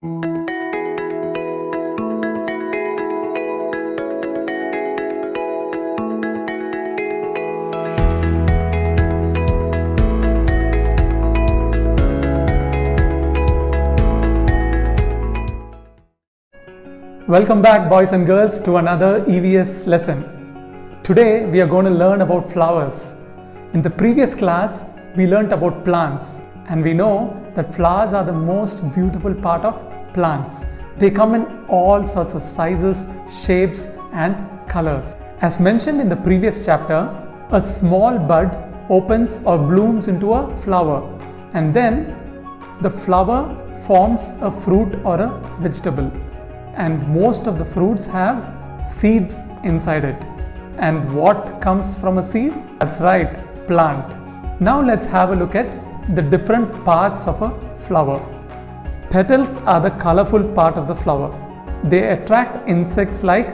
Welcome back, boys and girls, to another EVS lesson. Today we are going to learn about flowers. In the previous class we learnt about plants, and we know that flowers are the most beautiful part of plants. They come in all sorts of sizes, shapes and colors. As mentioned in the previous chapter, a small bud opens or blooms into a flower, and then the flower forms a fruit or a vegetable. And most of the fruits have seeds inside it. And what comes from a seed? That's right, plant. Now let's have a look at the different parts of a flower. Petals are the colorful part of the flower. They attract insects like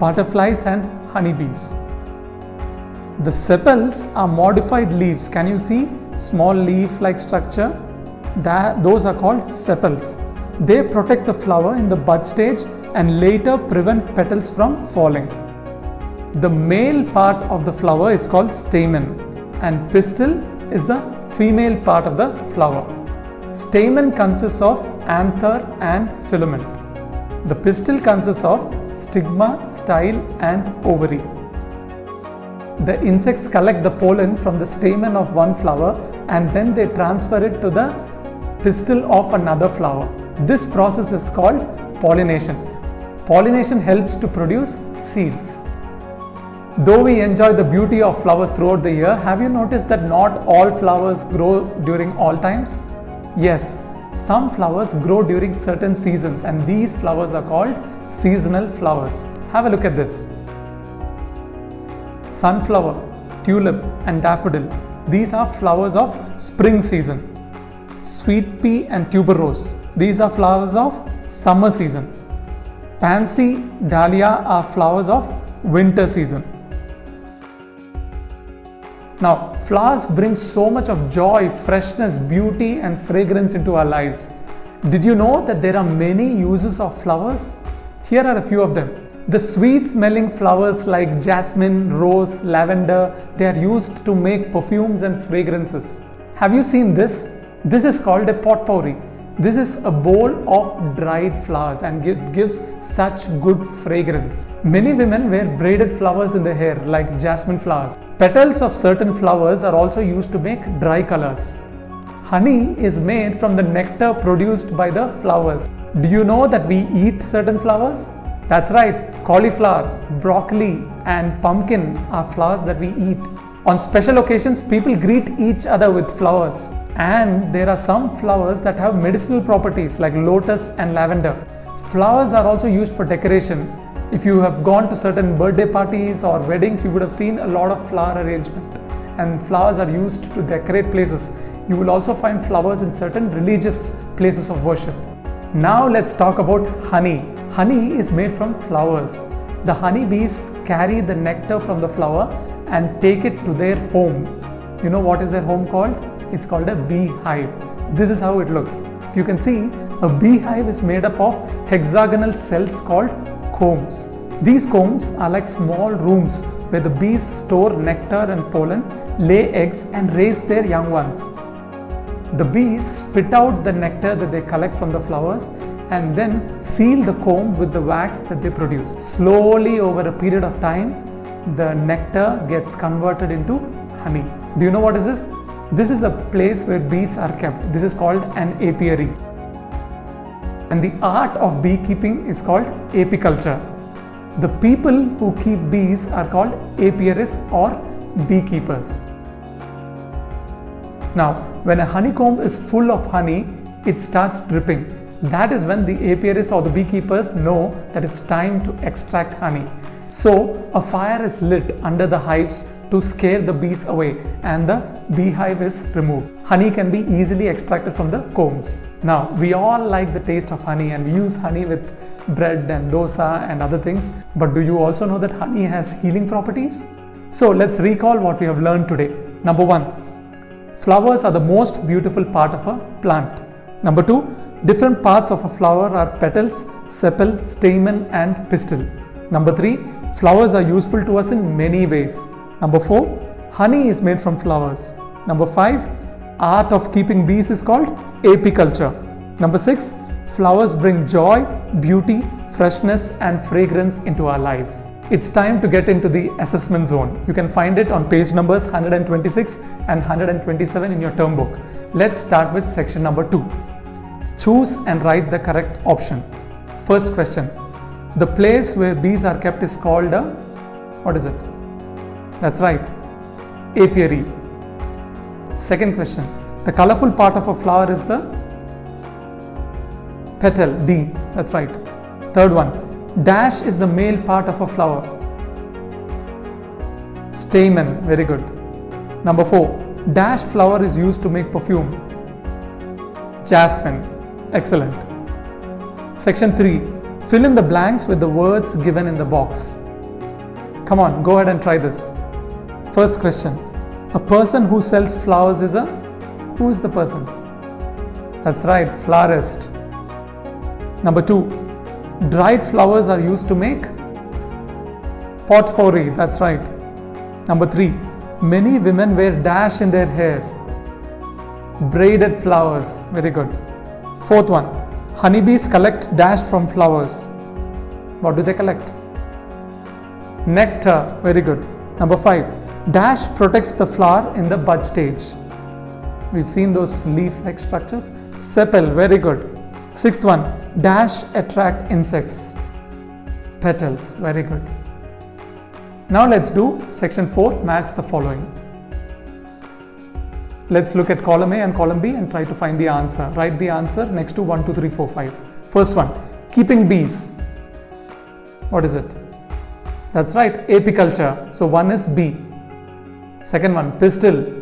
butterflies and honeybees. The sepals are modified leaves. Can you see small leaf-like structure? Those are called sepals. They protect the flower in the bud stage and later prevent petals from falling. The male part of the flower is called stamen, and pistil is the female part of the flower. Stamen consists of anther and filament. The pistil consists of stigma, style and ovary. The insects collect the pollen from the stamen of one flower and then they transfer it to the pistil of another flower. This process is called pollination. Pollination helps to produce seeds. Though we enjoy the beauty of flowers throughout the year, have you noticed that not all flowers grow during all times? Yes, some flowers grow during certain seasons, and these flowers are called seasonal flowers. Have a look at this. Sunflower, tulip and daffodil. These are flowers of spring season. Sweet pea and tuberose. These are flowers of summer season. Pansy, dahlia are flowers of winter season. Now, flowers bring so much of joy, freshness, beauty and fragrance into our lives. Did you know that there are many uses of flowers? Here are a few of them. The sweet smelling flowers like jasmine, rose, lavender, they are used to make perfumes and fragrances. Have you seen this? This is called a potpourri. This is a bowl of dried flowers and gives such good fragrance. Many women wear braided flowers in their hair like jasmine flowers. Petals of certain flowers are also used to make dry colors. Honey is made from the nectar produced by the flowers. Do you know that we eat certain flowers? That's right, cauliflower, broccoli and pumpkin are flowers that we eat. On special occasions, people greet each other with flowers. And there are some flowers that have medicinal properties like lotus and lavender. Flowers are also used for decoration. If you have gone to certain birthday parties or weddings, you would have seen a lot of flower arrangement. And flowers are used to decorate places. You will also find flowers in certain religious places of worship. Now let's talk about honey. Honey is made from flowers. The honeybees carry the nectar from the flower and take it to their home. You know what is their home called? It's called a beehive. This is how it looks. You can see a beehive is made up of hexagonal cells called combs. These combs are like small rooms where the bees store nectar and pollen, lay eggs and raise their young ones. The bees spit out the nectar that they collect from the flowers and then seal the comb with the wax that they produce. Slowly over a period of time, the nectar gets converted into honey. Do you know what is this? This is a place where bees are kept. This is called an apiary. And the art of beekeeping is called apiculture. The people who keep bees are called apiarists or beekeepers. Now, when a honeycomb is full of honey, it starts dripping. That is when the apiarists or the beekeepers know that it's time to extract honey. So, a fire is lit under the hives to scare the bees away and the beehive is removed. Honey can be easily extracted from the combs. Now, we all like the taste of honey and we use honey with bread and dosa and other things. But do you also know that honey has healing properties? So let's recall what we have learned today. Number 1, flowers are the most beautiful part of a plant. Number 2, Different parts of a flower are petals, sepal, stamen and pistil. Number 3, flowers are useful to us in many ways. Number 4, honey is made from flowers. Number 5, art of keeping bees is called apiculture. Number 6, flowers bring joy, beauty, freshness and fragrance into our lives. It's time to get into the assessment zone. You can find it on page numbers 126 and 127 in your term book. Let's start with section number 2. Choose and write the correct option. First question. The place where bees are kept is called a, what is it? That's right, apiary. Second question. The colorful part of a flower is the petal, D. That's right. Third one. Dash is the male part of a flower. Stamen. Very good. Number 4. Dash flower is used to make perfume. Jasmine. Excellent. Section 3. Fill in the blanks with the words given in the box. Come on, go ahead and try this. First question. A person who sells flowers is a... Who is the person? That's right, florist. Number 2. Dried flowers are used to make potpourri. That's right. Number 3. Many women wear dash in their hair. Braided flowers. Very good. Fourth one. Honeybees collect dash from flowers. What do they collect? Nectar. Very good. Number 5. Dash protects the flower in the bud stage. We've seen those leaf-like structures. Sepal. Very good. Sixth one. Dash attract insects. Petals. Very good. Now let's do section 4. Match the following. Let's look at column A and column B and try to find the answer. Write the answer next to 1, 2, 3, 4, 5. First one. Keeping bees. What is it? That's right. Apiculture. So 1 is B. Second one. Pistil.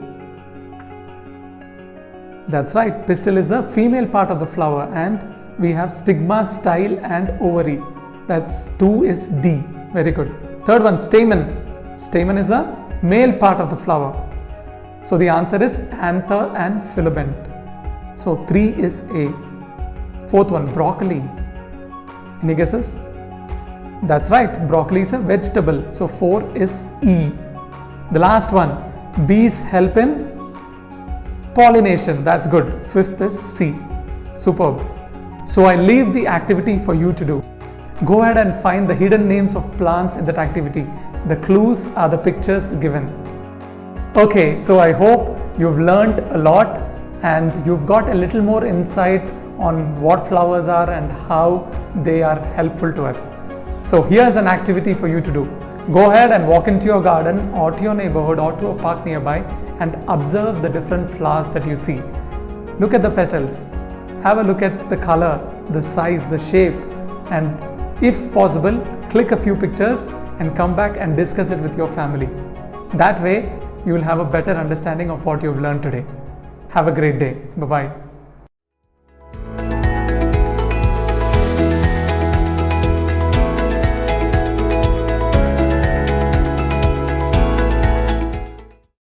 That's right. Pistil is the female part of the flower and we have stigma, style and ovary. That's 2 is D. Very good. Third one. Stamen. Stamen is the male part of the flower. So the answer is anther and filament. So 3 is A. Fourth one. Broccoli. Any guesses? That's right. Broccoli is a vegetable. So 4 is E. The last one. Bees help in pollination. That's good. Fifth is C. Superb. So I leave the activity for you to do. Go ahead and find the hidden names of plants in that activity. The clues are the pictures given. Okay, so I hope you've learned a lot and you've got a little more insight on what flowers are and how they are helpful to us. So here's an activity for you to do. Go ahead and walk into your garden or to your neighborhood or to a park nearby and observe the different flowers that you see. Look at the petals. Have a look at the color, the size, the shape, and if possible, click a few pictures and come back and discuss it with your family. That way, you will have a better understanding of what you've learned today. Have a great day. Bye-bye.